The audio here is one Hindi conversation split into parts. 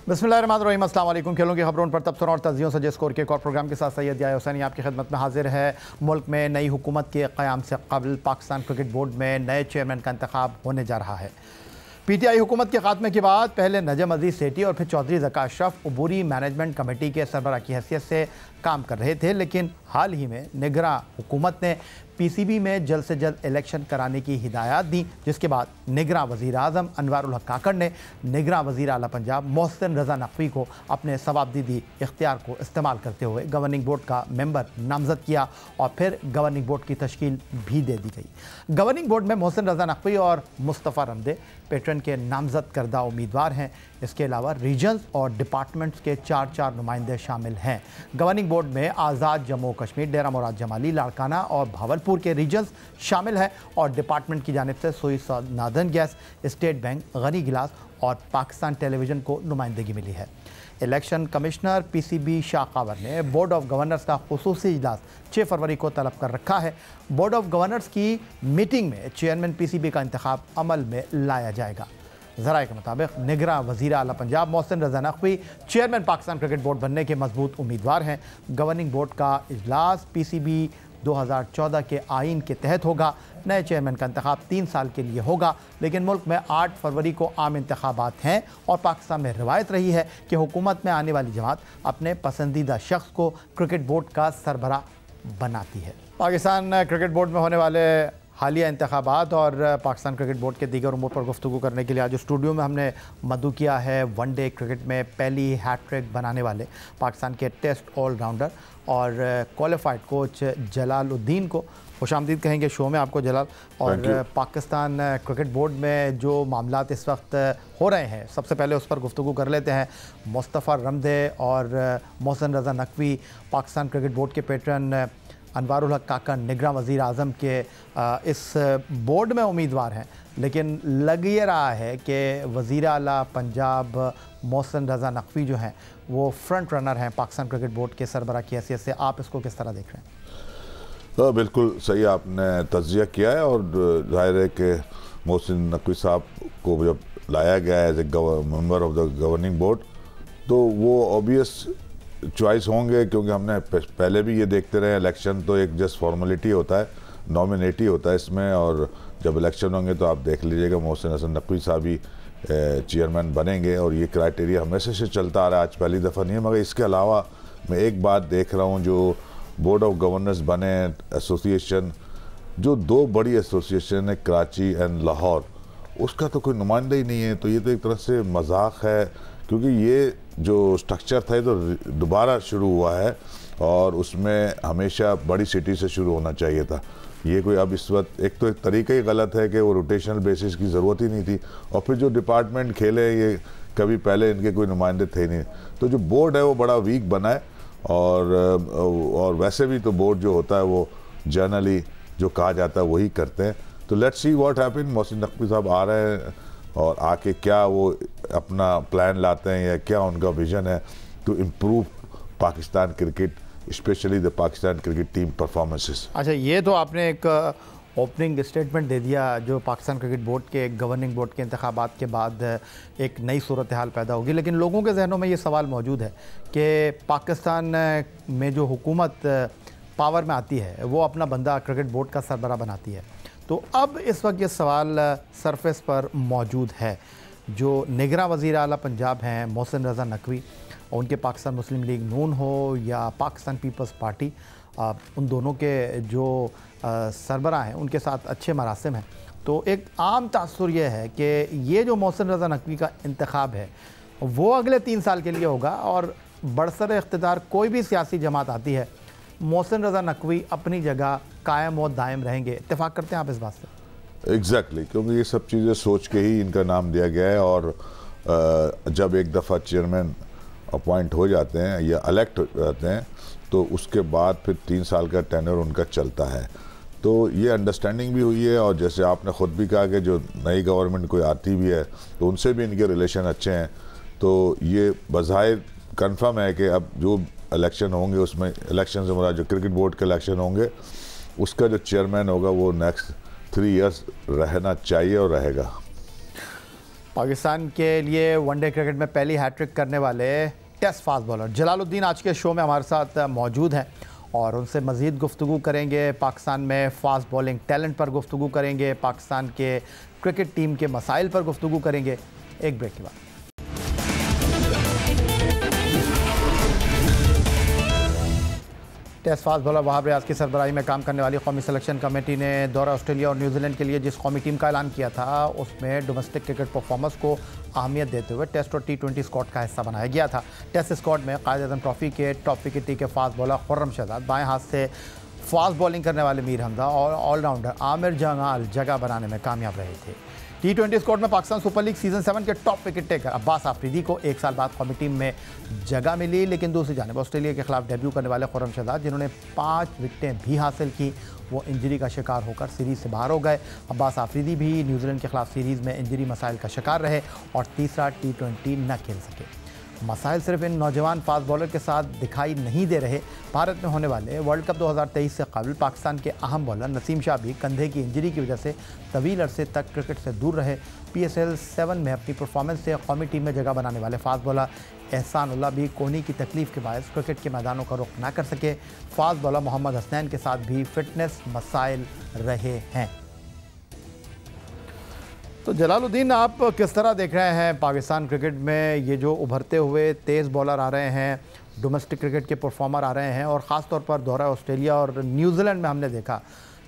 बिस्मिल्लाहिर्रहमानिर्रहीम, अस्सलाम वालेकुम। खेलों की खबरों पर तबसरों और तजियों से स्कोर के एक और प्रोग्राम के साथ सैयद या हुसैनी आपकी खिदमत में हाजिर है। मुल्क में नई हुकूमत के क़याम से कबल पाकिस्तान क्रिकेट बोर्ड में नए चेयरमैन का इंतखाब होने जा रहा है। PTI हुकूमत के खात्मे के बाद पहले नजम अजीज सेठी और फिर चौधरी ज़का अशरफ अबूरी मैनेजमेंट कमेटी के सरबराह की हैसियत से काम कर रहे थे, लेकिन हाल ही में निगरां हुकूमत ने PCB में जल्द से जल्द इलेक्शन कराने की हिदायत दी, जिसके बाद निगरां वज़ीर आज़म अनवारुल हक काकड़ ने निगरां वज़ीर आला पंजाब मोहसिन रज़ा नकवी को अपने सवाबदीदी इख्तियार को इस्तेमाल करते हुए गवर्निंग बोर्ड का मेंबर नामज़द किया और फिर गवर्निंग बोर्ड की तश्कील भी दे दी गई। गवर्निंग बोर्ड में मोहसिन रज़ा नकवी और मुस्तफ़ा रमदे पैटर्न के नामज़द करदा उम्मीदवार हैं। इसके अलावा रीजन्स और डिपार्टमेंट्स के चार नुमाइंदे शामिल हैं। गवर्निंग बोर्ड में आज़ाद जम्मू कश्मीर, डेरा मुराद जमाली, लाड़काना और भावलपुर के रीजन्स शामिल हैं और डिपार्टमेंट की जानिब से सुई नादन गैस, स्टेट बैंक, गनी गिलास और पाकिस्तान टेलीविज़न को नुमाइंदगी मिली है। इलेक्शन कमिश्नर PCB शाह कावर ने बोर्ड ऑफ गवर्नर्स का खुसूसी इजलास 6 फरवरी को तलब कर रखा है। बोर्ड ऑफ गवर्नर्स की मीटिंग में चेयरमैन PCB का इंतखाब अमल में लाया जाएगा। ज़राए के मुताबिक निगरां वज़ीर आला Punjab Mohsin Raza Naqvi chairman Pakistan cricket board बनने के मजबूत उम्मीदवार हैं। गवर्निंग बोर्ड का इजलास PCB 2014 के आइन के तहत होगा। नए चेयरमैन का इंतखाब 3 साल के लिए होगा, लेकिन मुल्क में 8 फरवरी को आम इंतखाबात हैं और पाकिस्तान में रवायत रही है कि हुकूमत में आने वाली जमात अपने पसंदीदा शख्स को क्रिकेट बोर्ड का सरबराह बनाती है। पाकिस्तान क्रिकेट बोर्ड में होने वाले हालिया इंतखाबात और पाकिस्तान क्रिकेट बोर्ड के दीगर उमूर पर गुफ्तगू करने के लिए आज स्टूडियो में हमने मदू किया है वनडे क्रिकेट में पहली हैट्रिक बनाने वाले पाकिस्तान के टेस्ट ऑलराउंडर और क्वालिफाइड कोच जलालुद्दीन को। खुशामदीद कहेंगे शो में आपको जलाल। और पाकिस्तान क्रिकेट बोर्ड में जो मामलात इस वक्त हो रहे हैं, सबसे पहले उस पर गुफ्तगू कर लेते हैं। मुस्तफ़ा रमदे और मोहसिन रज़ा नकवी पाकिस्तान क्रिकेट बोर्ड के पैटर्न अनवारुल हक काकड़ निगरां वज़ीर आज़म के इस बोर्ड में उम्मीदवार हैं, लेकिन लग ये रहा है कि वज़ीर आला पंजाब मोहसिन रज़ा नकवी जो हैं वो फ्रंट रनर हैं पाकिस्तान क्रिकेट बोर्ड के सरबराह की हैसियत से। आप इसको किस तरह देख रहे हैं? तो बिल्कुल सही आपने तज्ज़िया किया है और जाहिर है कि मोहसिन नकवी साहब को जब लाया गया है as a member of the governing board तो वो ऑब्वियस चॉइस होंगे, क्योंकि हमने पहले भी ये देखते रहे इलेक्शन तो एक जस्ट फॉर्मेलिटी होता है, नॉमिनेटी होता है इसमें, और जब इलेक्शन होंगे तो आप देख लीजिएगा मोहसिन हसन नकवी साहब ही चेयरमैन बनेंगे और ये क्राइटेरिया हमेशा से चलता आ रहा है, आज पहली दफ़ा नहीं है। मगर इसके अलावा मैं एक बात देख रहा हूँ, जो बोर्ड ऑफ गवर्नर्स बने एसोसिएशन, जो 2 बड़ी एसोसिएशन है कराची एंड लाहौर, उसका तो कोई नुमाइंदा ही नहीं है। तो ये तो एक तरह से मजाक है, क्योंकि ये जो स्ट्रक्चर था ये तो दोबारा शुरू हुआ है और उसमें हमेशा बड़ी सिटी से शुरू होना चाहिए था। ये कोई अब इस वक्त एक तो एक तरीका ही गलत है कि वो रोटेशनल बेसिस की ज़रूरत ही नहीं थी, और फिर जो डिपार्टमेंट खेले ये कभी पहले इनके कोई नुमाइंदे थे नहीं। तो जो बोर्ड है वो बड़ा वीक बना है और वैसे भी तो बोर्ड जो होता है वो जनरली जो कहा जाता है वही करते हैं। तो let's see what happen. Mohsin Naqvi साहब आ रहे हैं और आके क्या वो अपना प्लान लाते हैं या क्या उनका विजन है to improve Pakistan cricket, specially the Pakistan cricket team performances. अच्छा, ये तो आपने एक ओपनिंग स्टेटमेंट दे दिया जो पाकिस्तान क्रिकेट बोर्ड के गवर्निंग बोर्ड के इंतखाबात के बाद एक नई सूरत हाल पैदा होगी, लेकिन लोगों के जहनों में ये सवाल मौजूद है कि पाकिस्तान में जो हुकूमत पावर में आती है वो अपना बंदा क्रिकेट बोर्ड का सरबराह बनाती है। तो अब इस वक्त ये सवाल सरफेस पर मौजूद है। जो निगरां वज़ीर आला पंजाब हैं मोहसिन रज़ा नकवी, उनके पाकिस्तान मुस्लिम लीग नून हो या पाकिस्तान पीपल्स पार्टी, उन दोनों के जो सरबराह हैं उनके साथ अच्छे मरासिम हैं। तो एक आम तासुर ये है कि ये जो मोहसिन रज़ा नकवी का इंतखाब है वो अगले 3 साल के लिए होगा और बरसर इख्तिदार कोई भी सियासी जमात आती है, मोहसिन रज़ा नकवी अपनी जगह कायम और दायम रहेंगे। इत्तेफाक करते हैं आप इस बात से? एग्जैक्टली, क्योंकि ये सब चीज़ें सोच के ही इनका नाम दिया गया है और जब एक दफ़ा चेयरमैन अपॉइंट हो जाते हैं या इलेक्ट हो जाते हैं तो उसके बाद फिर 3 साल का टेन्योर उनका चलता है। तो ये अंडरस्टैंडिंग भी हुई है और जैसे आपने ख़ुद भी कहा कि जो नई गवर्नमेंट कोई आती भी है तो उनसे भी इनके रिलेशन अच्छे हैं। तो ये बज़ाहिर कन्फर्म है कि अब जो इलेक्शन होंगे उसमें इलेक्शन से मुराद जो क्रिकेट बोर्ड के इलेक्शन होंगे उसका जो चेयरमैन होगा वो नेक्स्ट 3 इयर्स रहना चाहिए और रहेगा। पाकिस्तान के लिए वनडे क्रिकेट में पहली हैट्रिक करने वाले टेस्ट फास्ट बॉलर जलालुद्दीन आज के शो में हमारे साथ मौजूद हैं और उनसे मज़ीद गुफ्तगू करेंगे। पाकिस्तान में फ़ास्ट बॉलिंग टैलेंट पर गुफ्तगू करेंगे, पाकिस्तान के क्रिकेट टीम के मसाइल पर गुफ्तगू करेंगे। एक ब्रेक के बाद test fast bowler Wahab Riaz की सरबराही में काम करने वाली कौमी सिलेक्शन कमेटी ने दौरा ऑस्ट्रेलिया और न्यूजीलैंड के लिए जिस कौमी टीम का ऐलान किया था उसमें डोमेस्टिक क्रिकेट परफॉर्मेंस को अहमियत देते हुए टेस्ट और T20 स्क्वाड का हिस्सा बनाया गया था। टेस्ट स्क्वाड में कायद-ए-आज़म ट्रॉफी के टॉप विकेट के फास्ट बॉलर खुर्रम शहजाद, बाएं हाथ से फास्ट बॉलिंग करने वाले मीर हमदा और ऑलराउंडर आमिर जमाल जगह बनाने में कामयाब रहे थे। T20 स्क्वाड में पाकिस्तान सुपर लीग सीजन 7 के top wicket taker Abbas Afridi को 1 साल बाद कौमी टीम में जगह मिली, लेकिन दूसरी जानिब ऑस्ट्रेलिया के खिलाफ डेब्यू करने वाले खुर्रम शहजाद जिन्होंने 5 विकेटें भी हासिल की, वो इंजरी का शिकार होकर सीरीज़ से बाहर हो गए। अब्बास आफरीदी भी न्यूजीलैंड के खिलाफ सीरीज़ में इंजरी मसाइल का शिकार रहे और तीसरा T20 न खेल सके। मसाइल सिर्फ इन नौजवान फास्ट बॉलर के साथ दिखाई नहीं दे रहे। भारत में होने वाले वर्ल्ड कप 2023 से कबल पाकिस्तान के अहम बॉलर नसीम शाह भी कंधे की इंजरी की वजह से तवील अरसे तक क्रिकेट से दूर रहे। PSL 7 में अपनी परफॉर्मेंस से कौमी टीम में जगह बनाने वाले फास्ट बॉलर एहसानुल्लाह भी कोहनी की तकलीफ के बायस क्रिकेट के मैदानों का रुख ना कर सके। फास्ट बॉलर मोहम्मद हसनैन के साथ भी फिटनेस मसाइल रहे हैं। तो जलालुद्दीन, आप किस तरह देख रहे हैं पाकिस्तान क्रिकेट में ये जो उभरते हुए तेज़ बॉलर आ रहे हैं, डोमेस्टिक क्रिकेट के परफॉर्मर आ रहे हैं और ख़ास तौर पर दौरा ऑस्ट्रेलिया और न्यूजीलैंड में हमने देखा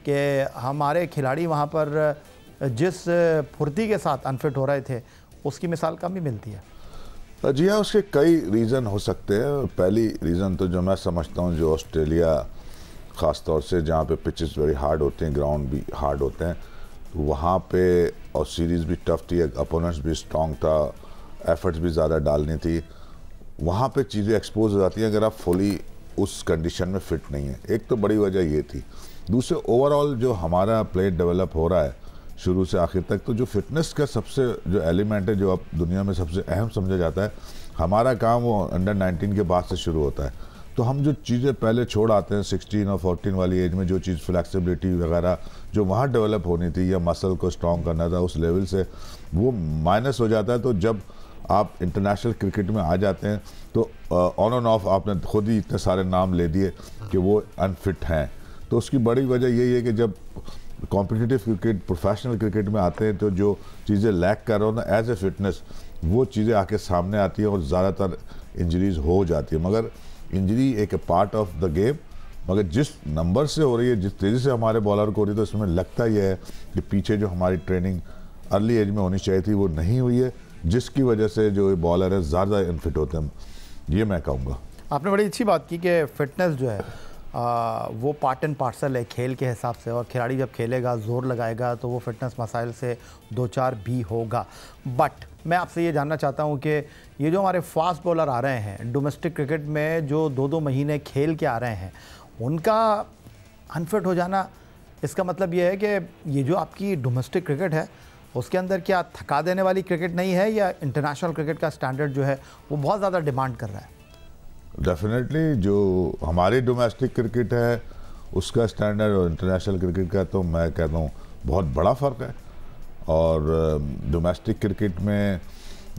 कि हमारे खिलाड़ी वहाँ पर जिस फुर्ती के साथ अनफिट हो रहे थे उसकी मिसाल कम ही मिलती है। जी हाँ, उसके कई रीज़न हो सकते हैं। पहली रीज़न तो जो मैं समझता हूँ, जो ऑस्ट्रेलिया ख़ास तौर से जहाँ पे पिचेस वेरी हार्ड होते हैं, ग्राउंड भी हार्ड होते हैं, वहाँ पे और सीरीज़ भी टफ थी, अपोनेंट्स भी स्ट्रॉन्ग था, एफर्ट्स भी ज़्यादा डालनी थी, वहाँ पे चीज़ें एक्सपोज हो जाती हैं अगर आप फुली उस कंडीशन में फ़िट नहीं है। एक तो बड़ी वजह ये थी। दूसरे, ओवरऑल जो हमारा प्ले डेवलप हो रहा है शुरू से आखिर तक, तो जो फिटनेस का सबसे जो एलिमेंट है, जो अब दुनिया में सबसे अहम समझा जाता है, हमारा काम वो अंडर 19 के बाद से शुरू होता है। तो हम जो चीज़ें पहले छोड़ आते हैं 16 और 14 वाली एज में, जो चीज़ फ्लेक्सिबिलिटी वगैरह जो वहाँ डेवलप होनी थी या मसल को स्ट्रॉन्ग करना था, उस लेवल से वो माइनस हो जाता है। तो जब आप इंटरनेशनल क्रिकेट में आ जाते हैं तो ऑन एंड ऑफ आपने खुद ही इतने सारे नाम ले दिए कि वो अनफिट हैं। तो उसकी बड़ी वजह यही है कि जब कॉम्पिटिटिव क्रिकेट, प्रोफेशनल क्रिकेट में आते हैं तो जो चीज़ें लैक कर रहे हो ना एज ए फिटनेस, वो चीज़ें आके सामने आती हैं और ज़्यादातर इंजरीज हो जाती है। मगर इंजरी एक पार्ट ऑफ द गेम, मगर जिस नंबर से हो रही है, जिस तेज़ी से हमारे बॉलर को हो रही है, तो इसमें लगता यह है कि पीछे जो हमारी ट्रेनिंग अर्ली एज में होनी चाहिए थी वो नहीं हुई है, जिसकी वजह से जो बॉलर है ज़्यादा अनफिट होते हैं, ये मैं कहूँगा। आपने बड़ी अच्छी बात की कि फ़िटनेस जो है वो पार्ट एंड पार्सल है खेल के हिसाब से, और खिलाड़ी जब खेलेगा, जोर लगाएगा, तो वो फिटनेस मसाइल से दो चार भी होगा। बट मैं आपसे ये जानना चाहता हूँ कि ये जो हमारे फास्ट बॉलर आ रहे हैं डोमेस्टिक क्रिकेट में, जो 2-2 महीने खेल के आ रहे हैं, उनका अनफिट हो जाना, इसका मतलब ये है कि ये जो आपकी डोमेस्टिक क्रिकेट है उसके अंदर क्या थका देने वाली क्रिकेट नहीं है, या इंटरनेशनल क्रिकेट का स्टैंडर्ड जो है वो बहुत ज़्यादा डिमांड कर रहा है? डेफिनेटली जो हमारी डोमेस्टिक क्रिकेट है उसका स्टैंडर्ड और इंटरनेशनल क्रिकेट का, तो मैं कहता हूँ बहुत बड़ा फ़र्क है। और डोमेस्टिक क्रिकेट में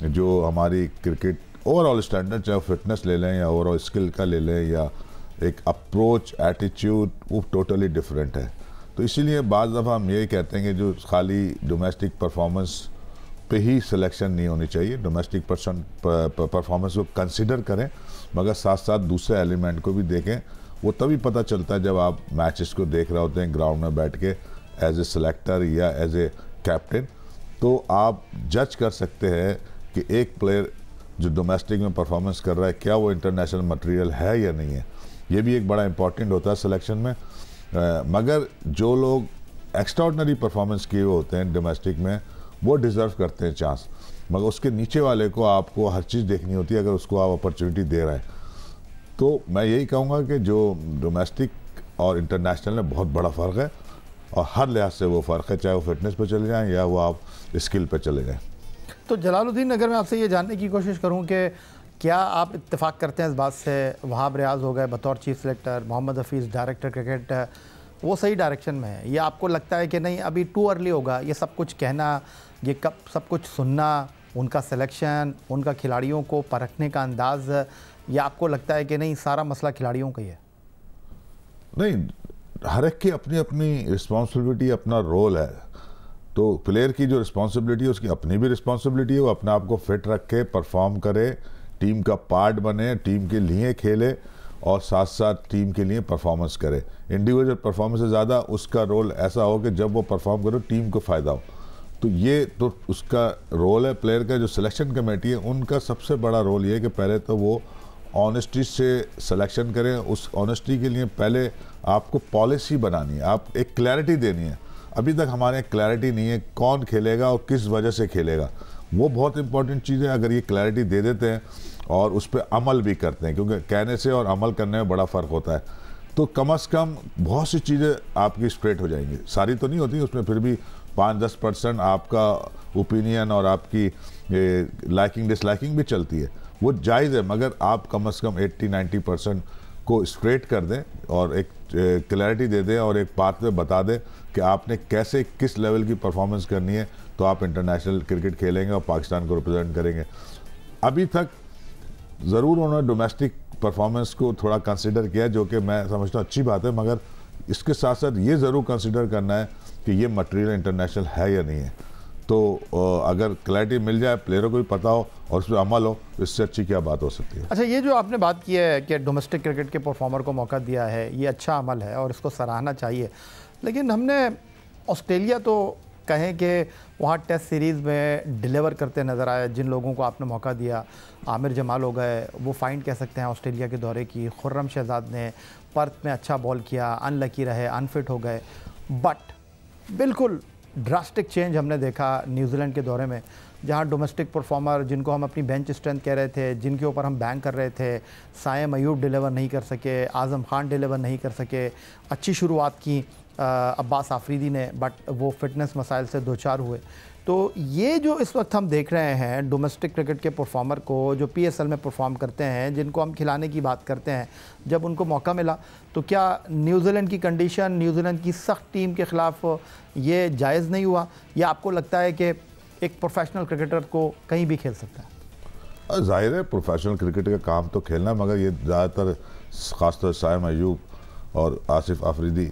जो हमारी क्रिकेट ओवरऑल स्टैंडर्ड, चाहे फिटनेस ले लें या ओवरऑल स्किल का ले लें या एक अप्रोच, एटीट्यूड, वो टोटली डिफरेंट है। तो इसीलिए बाज़ दफ़ा हम यही कहते हैं कि जो खाली डोमेस्टिक परफॉर्मेंस पे ही सिलेक्शन नहीं होनी चाहिए, डोमेस्टिक परफॉर्मेंस को कंसिडर करें, मगर साथ साथ दूसरे एलिमेंट को भी देखें। वो तभी पता चलता है जब आप मैचेस को देख रहे होते हैं ग्राउंड में बैठ के एज ए सेलेक्टर या एज ए कैप्टन, तो आप जज कर सकते हैं कि एक प्लेयर जो डोमेस्टिक में परफॉर्मेंस कर रहा है, क्या वो इंटरनेशनल मटेरियल है या नहीं है। ये भी एक बड़ा इंपॉर्टेंट होता है सिलेक्शन में। मगर जो लोग एक्स्ट्राऑर्डिनरी परफॉर्मेंस किए होते हैं डोमेस्टिक में, वो डिज़र्व करते हैं चांस, मगर उसके नीचे वाले को आपको हर चीज़ देखनी होती है अगर उसको आप अपॉर्चुनिटी दे रहे हैं। तो मैं यही कहूँगा कि जो डोमेस्टिक और इंटरनेशनल में बहुत बड़ा फ़र्क है, और हर लिहाज से वो फ़र्क है, चाहे वो फिटनेस पे चले जाएं या वो आप स्किल पे चले जाएं। तो जलालुद्दीन, अगर मैं आपसे ये जानने की कोशिश करूँ कि क्या आप इत्तेफाक करते हैं इस बात से, वहाब रियाज हो गए बतौर chief selector, Mohammad Hafeez director cricket, वो सही डायरेक्शन में है, या आपको लगता है कि नहीं अभी टू अर्ली होगा ये सब कुछ कहना, ये कब सब कुछ सुनना, उनका सिलेक्शन, उनका खिलाड़ियों को परखने का अंदाज़, या आपको लगता है कि नहीं सारा मसला खिलाड़ियों का ही है? नहीं, हर एक की अपनी अपनी रिस्पॉन्सिबिलिटी, अपना रोल है। तो प्लेयर की जो रिस्पॉन्सिबिलिटी है उसकी अपनी भी रिस्पॉन्सिबिलिटी है, वो अपने आप को फिट रखे, परफॉर्म करे, टीम का पार्ट बने, टीम के लिए खेले और साथ साथ टीम के लिए परफॉर्मेंस करे। इंडिविजुअल परफॉर्मेंस से ज़्यादा उसका रोल ऐसा हो कि जब वो परफॉर्म करे टीम को फ़ायदा हो। तो ये तो उसका रोल है प्लेयर का। जो सिलेक्शन कमेटी है उनका सबसे बड़ा रोल ये है कि पहले तो वो ऑनेस्टी से सिलेक्शन करें। उस ऑनेस्टी के लिए पहले आपको पॉलिसी बनानी है, आप एक क्लैरिटी देनी है। अभी तक हमारे यहाँ क्लैरिटी नहीं है कौन खेलेगा और किस वजह से खेलेगा। वो बहुत इंपॉर्टेंट चीज़ है। अगर ये क्लैरिटी दे देते हैं और उस पर अमल भी करते हैं, क्योंकि कहने से और अमल करने में बड़ा फ़र्क होता है, तो कम से कम बहुत सी चीज़ें आपकी स्ट्रेट हो जाएंगी। सारी तो नहीं होती, उसमें फिर भी 5-10% आपका ओपिनियन और आपकी लाइकिंग डिसलाइकिंग भी चलती है, वो जायज़ है। मगर आप कम से कम 80-90% को स्ट्रेट कर दें और एक क्लैरिटी दे दें और एक बात पे बता दें कि आपने कैसे किस लेवल की परफॉर्मेंस करनी है तो आप इंटरनेशनल क्रिकेट खेलेंगे और पाकिस्तान को रिप्रेजेंट करेंगे। अभी तक ज़रूर उन्होंने डोमेस्टिक परफॉर्मेंस को थोड़ा कंसिडर किया, जो कि मैं समझता हूँ अच्छी बात है, मगर इसके साथ साथ ये ज़रूर कंसिडर करना है कि ये मटेरियल इंटरनेशनल है या नहीं है। तो अगर क्लैरिटी मिल जाए, प्लेयरों को भी पता हो और उस पर अमल हो, तो इससे अच्छी क्या बात हो सकती है। अच्छा, ये जो आपने बात की है कि डोमेस्टिक क्रिकेट के परफॉर्मर को मौका दिया है, ये अच्छा अमल है और इसको सराहना चाहिए। लेकिन हमने ऑस्ट्रेलिया तो कहें कि वहाँ टेस्ट सीरीज़ में डिलीवर करते नज़र आए। जिन लोगों को आपने मौका दिया, आमिर जमाल हो गए, वो फाइंड कह सकते हैं ऑस्ट्रेलिया के दौरे की। खुर्रम शहजाद ने पर्थ में अच्छा बॉल किया, अनलकी रहे, अनफिट हो गए। बट बिल्कुल ड्रास्टिक चेंज हमने देखा न्यूजीलैंड के दौरे में, जहां डोमेस्टिक परफॉर्मर जिनको हम अपनी बेंच स्ट्रेंथ कह रहे थे, जिनके ऊपर हम बैंक कर रहे थे, साइम अयूब डिलीवर नहीं कर सके, आज़म खान डिलीवर नहीं कर सके। अच्छी शुरुआत की अब्बास आफरीदी ने, बट वो फिटनेस मसाइल से दो चार हुए। तो ये जो इस वक्त हम देख रहे हैं डोमेस्टिक क्रिकेट के परफॉर्मर को जो PSL में परफॉर्म करते हैं, जिनको हम खिलाने की बात करते हैं, जब उनको मौका मिला तो क्या न्यूजीलैंड की कंडीशन, न्यूजीलैंड की सख्त टीम के ख़िलाफ़ ये जायज़ नहीं हुआ, या आपको लगता है कि एक प्रोफेशनल क्रिकेटर को कहीं भी खेल सकता है? जाहिर है प्रोफेशनल क्रिकेट का काम तो खेलना, मगर ये ज़्यादातर ख़ासतौर साइम अयूब और आसिफ आफरीदी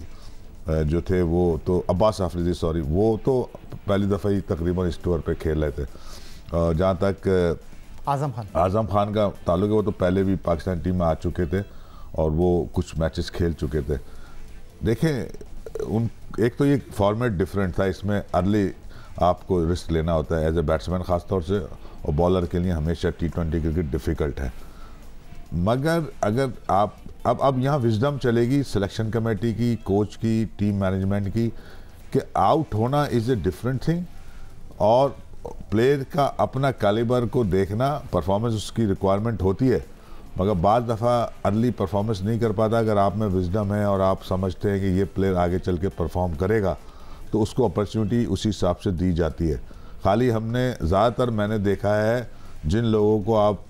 जो थे, वो तो अब्बास आफरीदी सॉरी, वो तो पहली दफ़ा ही तकरीबन इस टूर पे खेल रहे थे। जहाँ तक आज़म खान का ताल्लुक है, वो तो पहले भी पाकिस्तान टीम में आ चुके थे और वो कुछ मैचेस खेल चुके थे। देखें, एक तो ये फॉर्मेट डिफरेंट था, इसमें अर्ली आपको रिस्क लेना होता है एज ए बैट्समैन ख़ास तौर से, और बॉलर के लिए हमेशा T20 क्रिकेट डिफ़िकल्ट है। मगर अगर आप अब यहाँ विजडम चलेगी सिलेक्शन कमेटी की, कोच की, टीम मैनेजमेंट की, कि आउट होना इज़ ए डिफरेंट थिंग और प्लेयर का अपना कैलिबर को देखना, परफॉर्मेंस उसकी रिक्वायरमेंट होती है, मगर बाद दफ़ा अर्ली परफॉर्मेंस नहीं कर पाता। अगर आप में विजडम है और आप समझते हैं कि ये प्लेयर आगे चल के परफॉर्म करेगा, तो उसको अपॉर्चुनिटी उसी हिसाब से दी जाती है। खाली हमने ज़्यादातर मैंने देखा है जिन लोगों को आप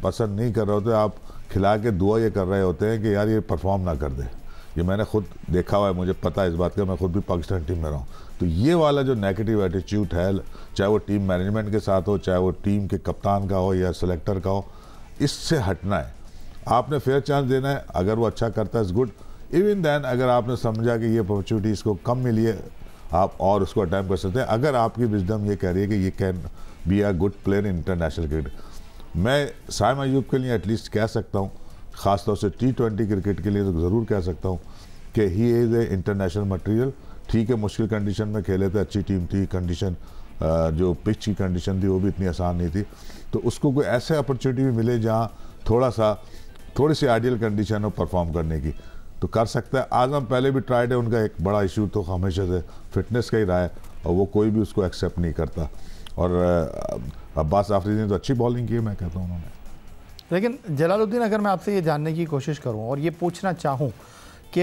पसंद नहीं कर रहे होते, आप खिला के दुआ ये कर रहे होते हैं कि यार ये परफॉर्म ना कर दे। ये मैंने खुद देखा हुआ है, मुझे पता है इस बात का, मैं खुद भी पाकिस्तान टीम में रहा हूँ। तो ये वाला जो नेगेटिव एटीट्यूड है, चाहे वो टीम मैनेजमेंट के साथ हो, चाहे वो टीम के कप्तान का हो या सेलेक्टर का हो, इससे हटना है। आपने फेयर चांस देना है, अगर वो अच्छा करता है इज़ गुड। इवन दैन अगर आपने समझा कि ये अपॉर्चुनिटी इसको कम मिली है, आप और उसको अटैम्प्ट कर सकते हैं, अगर आपकी विजडम ये कह रही है कि ये can be a good player in international cricket. मैं साइम अयूब के लिए एटलीस्ट कह सकता हूँ, ख़ासतौर से T20 क्रिकेट के लिए तो ज़रूर कह सकता हूँ कि he is a international material. ठीक है, मुश्किल कंडीशन में खेले थे, अच्छी टीम थी, कंडीशन जो पिच की कंडीशन थी वो भी इतनी आसान नहीं थी, तो उसको कोई ऐसे अपॉर्चुनिटी भी मिले जहाँ थोड़ी सी आइडियल कंडीशन हो परफॉर्म करने की, तो कर सकता है। आज़म पहले भी ट्राइड है, उनका एक बड़ा इशू तो हमेशा से फिटनेस का ही रहा है और वो कोई भी उसको एक्सेप्ट नहीं करता। और अब्बास आफरीदी ने तो अच्छी बॉलिंग की है, मैं कहता हूँ उन्होंने। लेकिन जलालुद्दीन, अगर मैं आपसे ये जानने की कोशिश करूं और ये पूछना चाहूं कि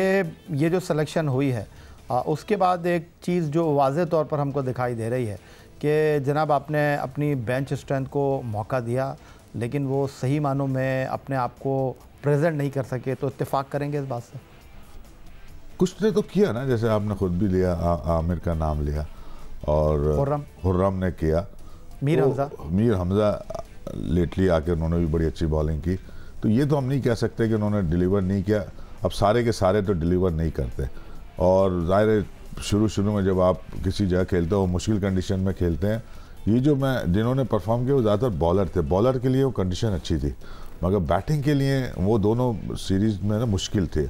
ये जो सिलेक्शन हुई है उसके बाद एक चीज़ जो वाज़े तौर पर हमको दिखाई दे रही है कि जनाब आपने अपनी बेंच स्ट्रेंथ को मौका दिया, लेकिन वो सही मानों में अपने आप को प्रेजेंट नहीं कर सके, तो इत्तेफाक करेंगे इस बात से? कुछ ने तो किया ना, जैसे आपने खुद भी लिया, आमिर का नाम लिया, और हुर्रम ने किया, मीर हमजा लेटली आके उन्होंने भी बड़ी अच्छी बॉलिंग की। तो ये तो हम नहीं कह सकते कि उन्होंने डिलीवर नहीं किया। अब सारे के सारे तो डिलीवर नहीं करते, और ज़ाहिर है शुरू में जब आप किसी जगह खेलते हो मुश्किल कंडीशन में खेलते हैं। ये जो जिन्होंने परफॉर्म किया वो ज़्यादातर बॉलर थे, बॉलर के लिए वो कंडीशन अच्छी थी, मगर बैटिंग के लिए वो दोनों सीरीज़ में ना मुश्किल थे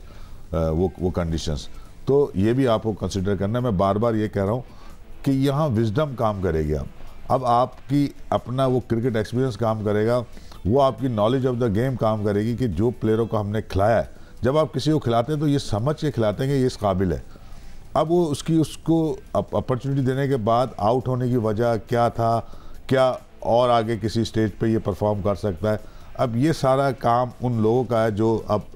वो कंडीशंस। तो ये भी आपको कंसिडर करना है। मैं बार बार ये कह रहा हूँ कि यहाँ विजडम काम करेगी। अब आपकी अपना वो क्रिकेट एक्सपीरियंस काम करेगा, वो आपकी नॉलेज ऑफ द गेम काम करेगी कि जो प्लेयरों को हमने खिलाया है, जब आप किसी को खिलाते हैं तो ये समझ के खिलाते हैं कि ये इस काबिल है। अब वो उसको अपॉर्चुनिटी देने के बाद आउट होने की वजह क्या था, क्या और आगे किसी स्टेज पे ये परफॉर्म कर सकता है, अब ये सारा काम उन लोगों का है जो अब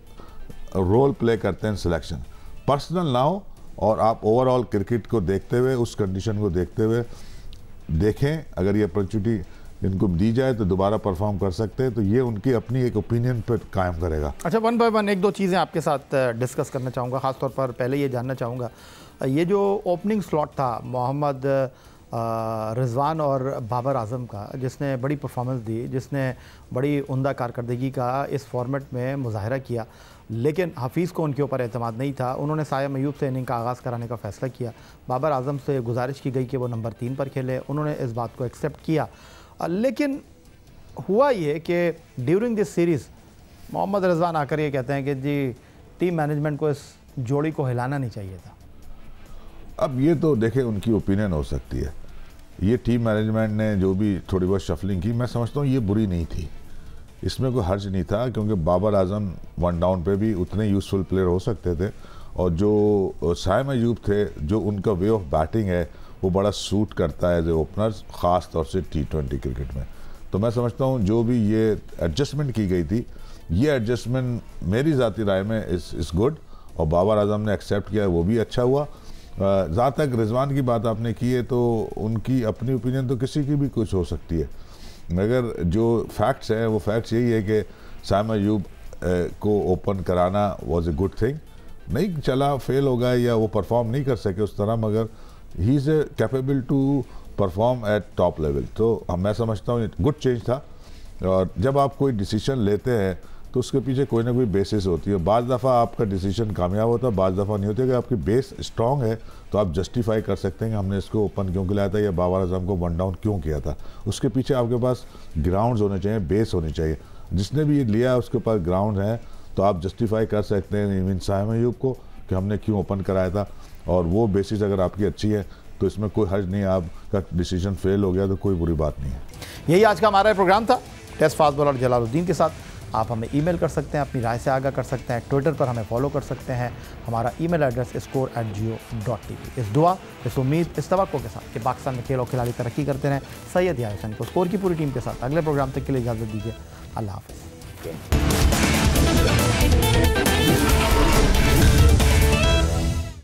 रोल प्ले करते हैं सिलेक्शन, पर्सनल ना हो। और आप ओवरऑल क्रिकेट को देखते हुए, उस कंडीशन को देखते हुए देखें, अगर ये अपॉर्चुनिटी इनको दी जाए तो दोबारा परफॉर्म कर सकते हैं। तो ये उनकी अपनी एक ओपिनियन पर कायम करेगा। अच्छा, 1 बाय 1 एक दो चीज़ें आपके साथ डिस्कस करना चाहूँगा। ख़ासतौर पर पहले ये जानना चाहूँगा, ये जो ओपनिंग स्लॉट था मोहम्मद रिजवान और बाबर आजम का, जिसने बड़ी परफॉर्मेंस दी, जिसने बड़ी उम्दा कारकर्दगी का इस फॉर्मेट में मुजाहरा किया, लेकिन हफीज़ को उनके ऊपर एतमाद नहीं था। उन्होंने साया मयूब से इनिंग का आगाज़ कराने का फ़ैसला किया। बाबर आजम से गुजारिश की गई कि वो नंबर 3 पर खेले, उन्होंने इस बात को एक्सेप्ट किया। लेकिन हुआ ये कि during this series Mohammad Rizwan आकर ये कहते हैं कि जी टीम मैनेजमेंट को इस जोड़ी को हिलाना नहीं चाहिए था। अब ये तो देखें उनकी ओपिनियन हो सकती है। ये टीम मैनेजमेंट ने जो भी थोड़ी बहुत शफलिंग की, मैं समझता हूँ ये बुरी नहीं थी, इसमें कोई हर्ज नहीं था, क्योंकि बाबर आजम 1 डाउन पे भी उतने यूज़फुल प्लेयर हो सकते थे। और जो साइम अयूब थे, जो उनका वे ऑफ बैटिंग है वो बड़ा सूट करता है एज ए ओपनर्स, ख़ास तौर से T20 क्रिकेट में। तो मैं समझता हूँ जो भी ये एडजस्टमेंट की गई थी, ये एडजस्टमेंट मेरी ज़ाती राय में इज़ गुड, और बाबर आजम ने एक्सेप्ट किया, वो भी अच्छा हुआ। जहाँ तक रिजवान की बात आपने की है, तो उनकी अपनी ओपिनियन तो किसी की भी कुछ हो सकती है, मगर जो फैक्ट्स हैं वो फैक्ट्स यही है कि साइम अयूब को ओपन कराना वाज ए गुड थिंग। नहीं चला, फेल हो गया या वो परफॉर्म नहीं कर सके उस तरह, मगर he is capable to perform at top level. तो मैं समझता हूँ गुड चेंज था। और जब आप कोई डिसीजन लेते हैं तो उसके पीछे कोई ना कोई बेसिस होती है। बाज़ दफ़ा आपका डिसीजन कामयाब होता है, बाज़ दफ़ा नहीं होती। अगर आपकी बेस स्ट्रॉन्ग है तो आप जस्टिफाई कर सकते हैं कि हमने इसको ओपन क्यों खिलाया था या बाबर आजम को 1 डाउन क्यों किया था। उसके पीछे आपके पास ग्राउंड्स होने चाहिए, बेस होनी चाहिए। जिसने भी ये लिया है उसके पास ग्राउंड है, तो आप जस्टिफाई कर सकते हैं इवन साइम अयूब को कि हमने क्यों ओपन कराया था। और वो बेसिस अगर आपकी अच्छी है तो इसमें कोई हर्ज नहीं है। आपका डिसीजन फेल हो गया तो कोई बुरी बात नहीं है। यही आज का हमारा प्रोग्राम था टेस्ट फास्ट बॉलर जलालुद्दीन के साथ। आप हमें ईमेल कर सकते हैं, अपनी राय से आगाह कर सकते हैं, ट्विटर पर हमें फॉलो कर सकते हैं। हमारा ईमेल एड्रेस score@jio.tv। इस दुआ, इस उम्मीद, इस तवक्को के साथ कि पाकिस्तान में खेल और खिलाड़ी तरक्की करते रहें, सैयद याहिया हुसैन को स्कोर की पूरी टीम के साथ अगले प्रोग्राम तक के लिए इजाज़त दीजिए। अल्लाह हाफ़िज़।